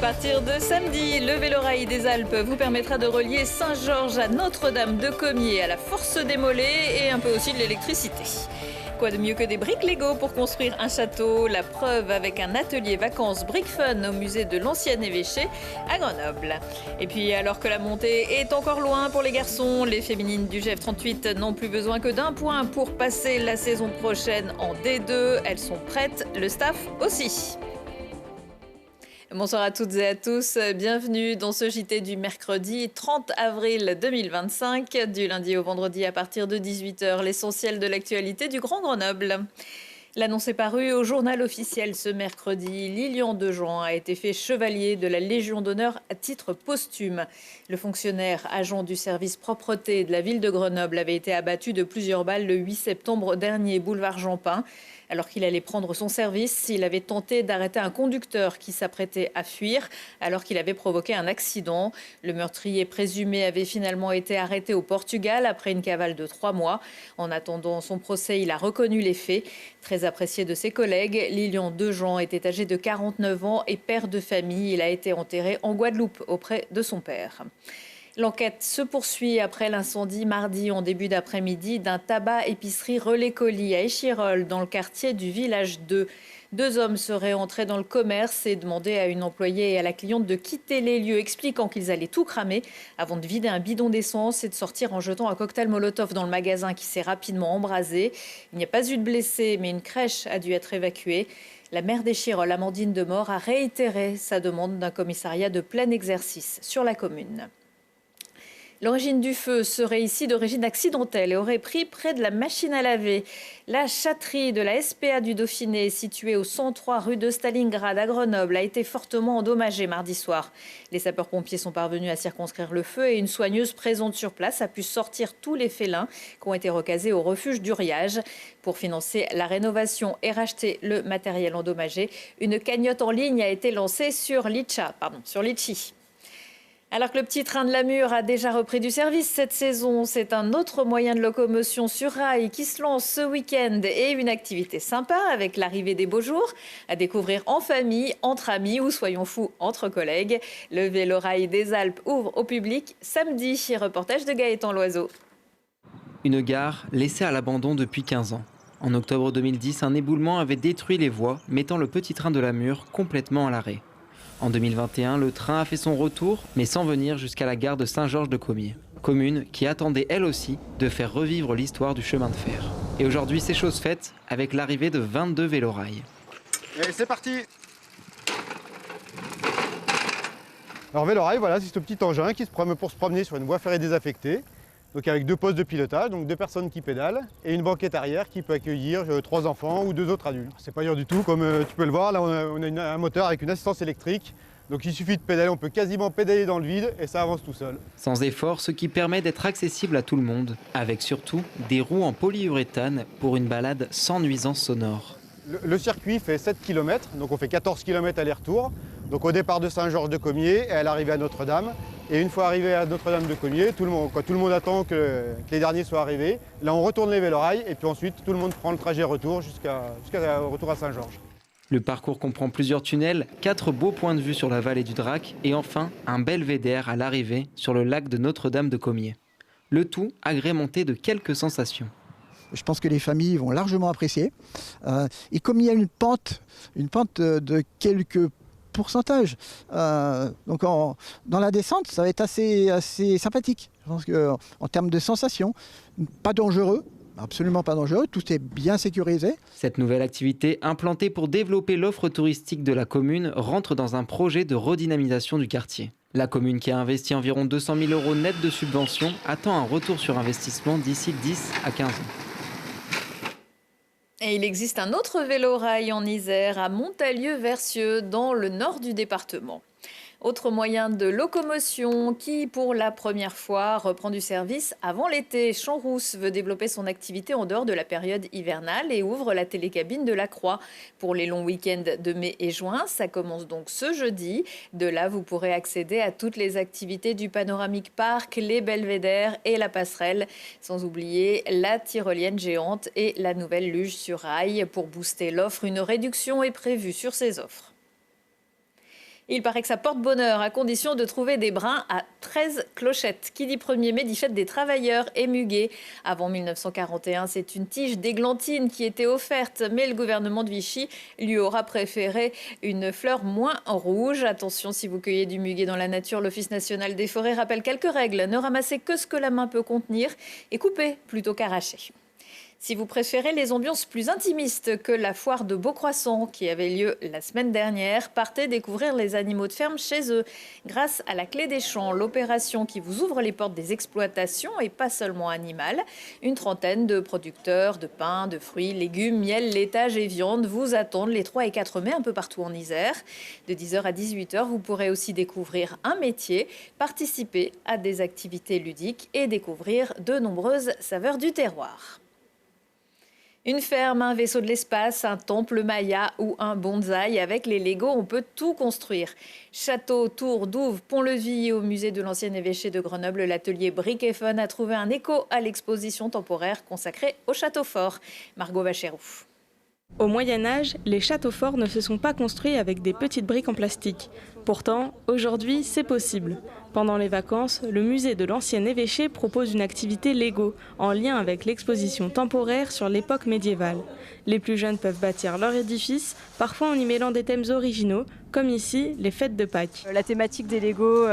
partir de samedi, le Vélorail des Alpes vous permettra de relier Saint-Georges à Notre-Dame-de-Comiers, à la Force des Mollets et un peu aussi de l'électricité. Quoi de mieux que des briques Lego pour construire un château? La preuve avec un atelier vacances Brick Fun au musée de l'Ancien Évêché à Grenoble. Et puis alors que la montée est encore loin pour les garçons, les féminines du GF38 n'ont plus besoin que d'un point pour passer la saison prochaine en D2. Elles sont prêtes, le staff aussi. Bonsoir à toutes et à tous, bienvenue dans ce JT du mercredi 30 avril 2025, du lundi au vendredi à partir de 18h, l'essentiel de l'actualité du Grand Grenoble. L'annonce est parue au journal officiel ce mercredi. Lilian Dejean a été fait chevalier de la Légion d'honneur à titre posthume. Le fonctionnaire agent du service propreté de la ville de Grenoble avait été abattu de plusieurs balles le 8 septembre dernier, boulevard Jean-Pin. Alors qu'il allait prendre son service, il avait tenté d'arrêter un conducteur qui s'apprêtait à fuir alors qu'il avait provoqué un accident. Le meurtrier présumé avait finalement été arrêté au Portugal après une cavale de 3 mois. En attendant son procès, il a reconnu les faits. Très apprécié de ses collègues, Lilian Dejean était âgé de 49 ans et père de famille. Il a été enterré en Guadeloupe auprès de son père. L'enquête se poursuit après l'incendie mardi en début d'après-midi d'un tabac épicerie Relais Colis à Échirolles dans le quartier du village 2. Deux hommes seraient entrés dans le commerce et demandaient à une employée et à la cliente de quitter les lieux, expliquant qu'ils allaient tout cramer avant de vider un bidon d'essence et de sortir en jetant un cocktail Molotov dans le magasin qui s'est rapidement embrasé. Il n'y a pas eu de blessés, mais une crèche a dû être évacuée. La maire d'Échirolles, Amandine Demore, a réitéré sa demande d'un commissariat de plein exercice sur la commune. L'origine du feu serait ici d'origine accidentelle et aurait pris près de la machine à laver. La chatterie de la SPA du Dauphiné, située au 103 rue de Stalingrad à Grenoble, a été fortement endommagée mardi soir. Les sapeurs-pompiers sont parvenus à circonscrire le feu et une soigneuse présente sur place a pu sortir tous les félins qui ont été recasés au refuge d'Uriage. Pour financer la rénovation et racheter le matériel endommagé, une cagnotte en ligne a été lancée sur Litchi. Alors que le petit train de la Mure a déjà repris du service cette saison, c'est un autre moyen de locomotion sur rail qui se lance ce week-end et une activité sympa avec l'arrivée des beaux jours à découvrir en famille, entre amis ou soyons fous entre collègues. Le Vélorail des Alpes ouvre au public samedi. Reportage de Gaëtan Loiseau. Une gare laissée à l'abandon depuis 15 ans. En octobre 2010, un éboulement avait détruit les voies, mettant le petit train de la Mure complètement à l'arrêt. En 2021, le train a fait son retour, mais sans venir jusqu'à la gare de Saint-Georges-de-Comiers. Commune qui attendait elle aussi de faire revivre l'histoire du chemin de fer. Et aujourd'hui, c'est chose faite avec l'arrivée de 22 vélorails. Et c'est parti! Alors Vélorail, voilà, c'est ce petit engin qui se promeut pour se promener sur une voie ferrée désaffectée. Donc avec 2 postes de pilotage, donc 2 personnes qui pédalent et une banquette arrière qui peut accueillir 3 enfants ou 2 autres adultes. C'est pas dur du tout, comme tu peux le voir, là on a un moteur avec une assistance électrique. Donc il suffit de pédaler, on peut quasiment pédaler dans le vide et ça avance tout seul. Sans effort, ce qui permet d'être accessible à tout le monde, avec surtout des roues en polyuréthane pour une balade sans nuisance sonore. Le circuit fait 7 km, donc on fait 14 km aller-retour. Donc au départ de Saint-Georges-de-Comiers et à l'arrivée à Notre-Dame. Et une fois arrivé à Notre-Dame-de-Comiers, tout le monde attend que les derniers soient arrivés. Là on retourne les vélorails et puis ensuite tout le monde prend le trajet retour jusqu'à retour à Saint-Georges. Le parcours comprend plusieurs tunnels, 4 beaux points de vue sur la vallée du Drac et enfin un belvédère à l'arrivée sur le lac de Notre-Dame-de-Comiers. Le tout agrémenté de quelques sensations. Je pense que les familles vont largement apprécier. Et comme il y a une pente de quelques pourcentage. Donc dans la descente, ça va être assez sympathique. Je pense qu'en termes de sensations, pas dangereux, absolument pas dangereux, tout est bien sécurisé. Cette nouvelle activité, implantée pour développer l'offre touristique de la commune, rentre dans un projet de redynamisation du quartier. La commune, qui a investi environ 200 000 € net de subventions, attend un retour sur investissement d'ici 10 à 15 ans. Et il existe un autre vélorail en Isère, à Montalieu-Versieux, dans le nord du département. Autre moyen de locomotion qui, pour la première fois, reprend du service avant l'été. Champs-Rousse veut développer son activité en dehors de la période hivernale et ouvre la télécabine de la Croix. Pour les longs week-ends de mai et juin, ça commence donc ce jeudi. De là, vous pourrez accéder à toutes les activités du Panoramic Park, les belvédères et la passerelle. Sans oublier la tyrolienne géante et la nouvelle luge sur rail. Pour booster l'offre, une réduction est prévue sur ces offres. Il paraît que ça porte bonheur, à condition de trouver des brins à 13 clochettes. Qui dit 1er mai dit fête des travailleurs et muguet. Avant 1941, c'est une tige d'églantine qui était offerte, mais le gouvernement de Vichy lui aura préféré une fleur moins rouge. Attention, si vous cueillez du muguet dans la nature, l'Office national des forêts rappelle quelques règles. Ne ramassez que ce que la main peut contenir et coupez plutôt qu'arrachez. Si vous préférez les ambiances plus intimistes que la foire de Beaucroissant qui avait lieu la semaine dernière, partez découvrir les animaux de ferme chez eux. Grâce à la Clé des Champs, l'opération qui vous ouvre les portes des exploitations et pas seulement animales, une trentaine de producteurs de pain, de fruits, légumes, miel, laitage et viande vous attendent les 3 et 4 mai un peu partout en Isère. De 10h à 18h, vous pourrez aussi découvrir un métier, participer à des activités ludiques et découvrir de nombreuses saveurs du terroir. Une ferme, un vaisseau de l'espace, un temple maya ou un bonsaï. Avec les Lego, on peut tout construire. Château, tour, douve, pont-levis. Au musée de l'ancien évêché de Grenoble, l'atelier Brick & Fun a trouvé un écho à l'exposition temporaire consacrée au château fort. Margot Vacheroux. Au Moyen-Âge, les châteaux forts ne se sont pas construits avec des petites briques en plastique. Pourtant, aujourd'hui, c'est possible. Pendant les vacances, le musée de l'ancien évêché propose une activité Lego en lien avec l'exposition temporaire sur l'époque médiévale. Les plus jeunes peuvent bâtir leur édifice, parfois en y mêlant des thèmes originaux, comme ici, les fêtes de Pâques. La thématique des Lego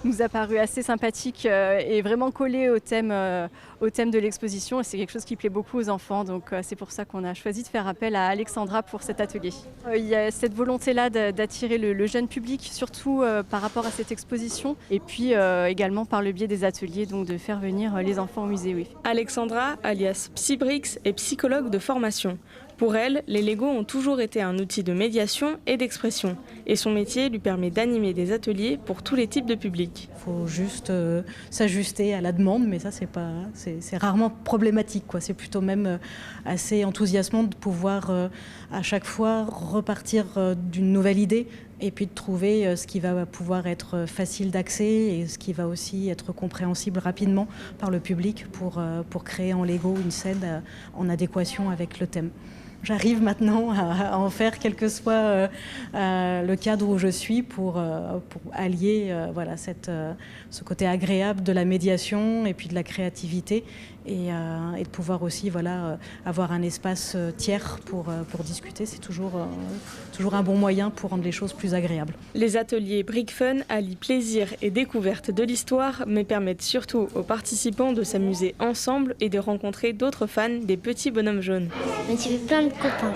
nous a paru assez sympathique et vraiment collée au thème de l'exposition. Et c'est quelque chose qui plaît beaucoup aux enfants, donc c'est pour ça qu'on a choisi de faire appel à Alexandra pour cet atelier. Il y a cette volonté-là d'attirer le jeune public, surtout par rapport à cette exposition, et puis également par le biais des ateliers, donc de faire venir les enfants au musée. Oui. Alexandra, alias Psybrix, est psychologue de formation. Pour elle, les Lego ont toujours été un outil de médiation et d'expression. Et son métier lui permet d'animer des ateliers pour tous les types de publics. Il faut juste s'ajuster à la demande, mais ça, c'est rarement problématique, quoi. C'est plutôt même assez enthousiasmant de pouvoir à chaque fois repartir d'une nouvelle idée et puis de trouver ce qui va pouvoir être facile d'accès et ce qui va aussi être compréhensible rapidement par le public pour créer en Lego une scène en adéquation avec le thème. J'arrive maintenant à en faire quel que soit le cadre où je suis pour allier ce côté agréable de la médiation et puis de la créativité et de pouvoir aussi avoir un espace tiers pour discuter. C'est toujours un bon moyen pour rendre les choses plus agréables. Les ateliers Brick Fun allient plaisir et découverte de l'histoire, mais permettent surtout aux participants de s'amuser ensemble et de rencontrer d'autres fans des petits bonhommes jaunes. Mais tu fais plein de copains.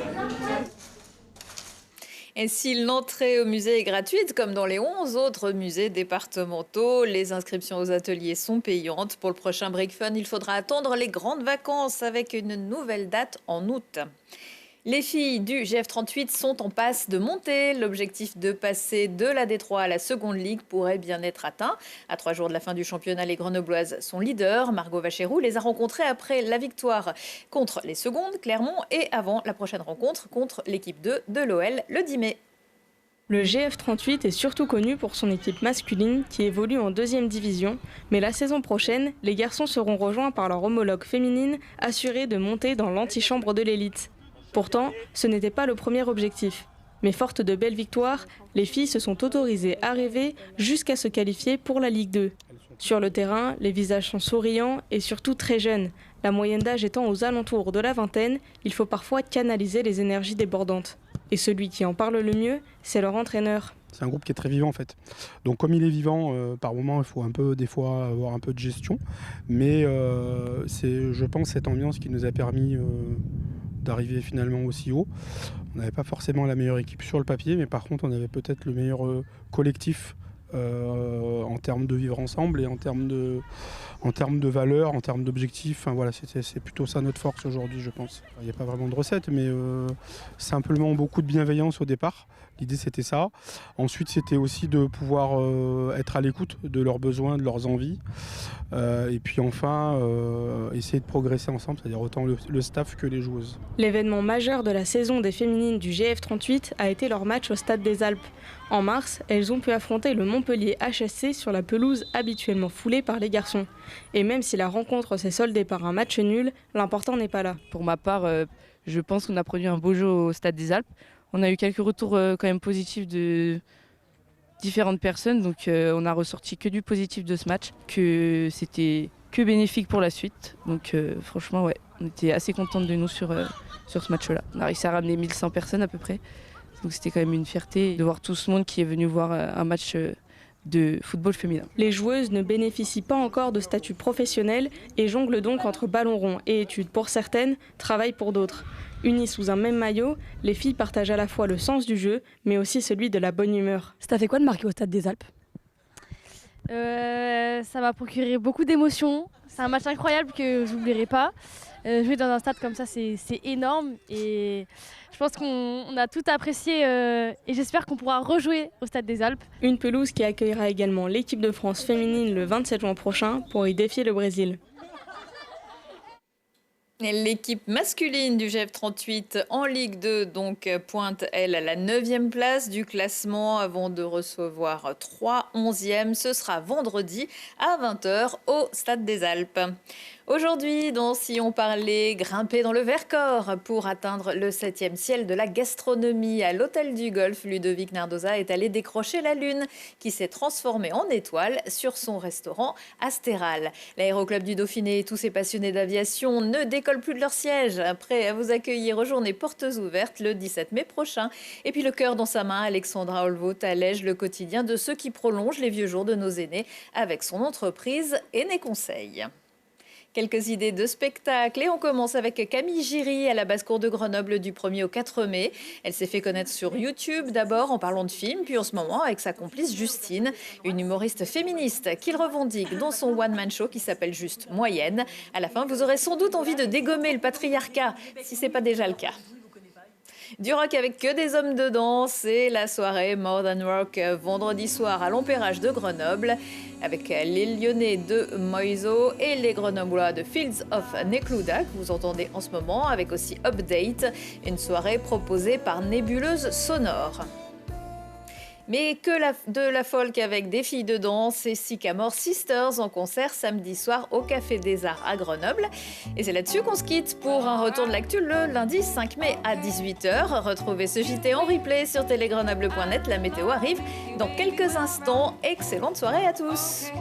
Et si l'entrée au musée est gratuite, comme dans les 11 autres musées départementaux, les inscriptions aux ateliers sont payantes. Pour le prochain Brick Fun, il faudra attendre les grandes vacances avec une nouvelle date en août. Les filles du GF38 sont en passe de monter. L'objectif de passer de la D3 à la seconde ligue pourrait bien être atteint. À 3 jours de la fin du championnat, les Grenobloises sont leaders. Margot Vacheroux les a rencontrées après la victoire contre les secondes, Clermont, et avant la prochaine rencontre contre l'équipe 2 de l'OL le 10 mai. Le GF38 est surtout connu pour son équipe masculine qui évolue en 2e division, mais la saison prochaine, les garçons seront rejoints par leur homologue féminine, assurée de monter dans l'antichambre de l'élite. Pourtant, ce n'était pas le premier objectif. Mais fortes de belles victoires, les filles se sont autorisées à rêver jusqu'à se qualifier pour la Ligue 2. Sur le terrain, les visages sont souriants et surtout très jeunes. La moyenne d'âge étant aux alentours de la vingtaine, il faut parfois canaliser les énergies débordantes. Et celui qui en parle le mieux, c'est leur entraîneur. C'est un groupe qui est très vivant en fait. Donc comme il est vivant, par moment il faut des fois avoir un peu de gestion. Mais c'est, je pense, cette ambiance qui nous a permis d'arriver finalement aussi haut. On n'avait pas forcément la meilleure équipe sur le papier, mais par contre on avait peut-être le meilleur collectif en termes de vivre ensemble et en termes de valeurs, en termes d'objectifs. Enfin, voilà, c'est plutôt ça notre force aujourd'hui, je pense. Il n'y a pas vraiment de recette, mais simplement beaucoup de bienveillance au départ. L'idée c'était ça. Ensuite c'était aussi de pouvoir être à l'écoute de leurs besoins, de leurs envies. Et puis enfin essayer de progresser ensemble, c'est-à-dire autant le staff que les joueuses. L'événement majeur de la saison des féminines du GF38 a été leur match au Stade des Alpes. En mars, elles ont pu affronter le Montpellier HSC sur la pelouse habituellement foulée par les garçons. Et même si la rencontre s'est soldée par un match nul, l'important n'est pas là. Pour ma part, je pense qu'on a produit un beau jeu au Stade des Alpes. On a eu quelques retours quand même positifs de différentes personnes, donc on a ressorti que du positif de ce match, que c'était que bénéfique pour la suite. Donc franchement, ouais, on était assez contente de nous sur ce match-là. On a réussi à ramener 1100 personnes à peu près, donc c'était quand même une fierté de voir tout ce monde qui est venu voir un match de football féminin. Les joueuses ne bénéficient pas encore de statut professionnel et jonglent donc entre ballon rond et études pour certaines, travail pour d'autres. Unies sous un même maillot, les filles partagent à la fois le sens du jeu, mais aussi celui de la bonne humeur. Ça t'a fait quoi de marquer au Stade des Alpes ? Ça m'a procuré beaucoup d'émotions. C'est un match incroyable que je n'oublierai pas. Jouer dans un stade comme ça, c'est énorme et je pense qu'on a tout apprécié et j'espère qu'on pourra rejouer au Stade des Alpes. Une pelouse qui accueillera également l'équipe de France féminine le 27 juin prochain pour y défier le Brésil. L'équipe masculine du GF38 en Ligue 2 donc pointe, elle, à la 9e place du classement avant de recevoir 3 11e. Ce sera vendredi à 20h au Stade des Alpes. Aujourd'hui, dans Si on parlait, grimper dans le Vercors pour atteindre le 7e ciel de la gastronomie à l'Hôtel du Golfe. Ludovic Nardoza est allé décrocher la lune qui s'est transformée en étoile sur son restaurant Astéral. L'aéroclub du Dauphiné et tous ses passionnés d'aviation ne décollent plus de leur siège. Prêt à vous accueillir aux journées portes ouvertes le 17 mai prochain. Et puis le cœur dans sa main, Alexandra Olvout allège le quotidien de ceux qui prolongent les vieux jours de nos aînés avec son entreprise Aînés Conseil. Quelques idées de spectacle et on commence avec Camille Giry à la basse-cour de Grenoble du 1er au 4 mai. Elle s'est fait connaître sur YouTube d'abord en parlant de films, puis en ce moment avec sa complice Justine, une humoriste féministe qu'il revendique dans son one-man show qui s'appelle juste Moyenne. À la fin, vous aurez sans doute envie de dégommer le patriarcat, si ce n'est pas déjà le cas. Du rock avec que des hommes dedans, c'est la soirée Modern Rock vendredi soir à l'Empérage de Grenoble avec les Lyonnais de Moiseau et les Grenoblois de Fields of Necluda que vous entendez en ce moment, avec aussi Update, une soirée proposée par Nébuleuse Sonore. Mais que de la folk avec des filles de danse et Sycamore Sisters en concert samedi soir au Café des Arts à Grenoble. Et c'est là-dessus qu'on se quitte pour un retour de l'actu le lundi 5 mai à 18h. Retrouvez ce JT en replay sur télégrenoble.net. La météo arrive dans quelques instants. Excellente soirée à tous.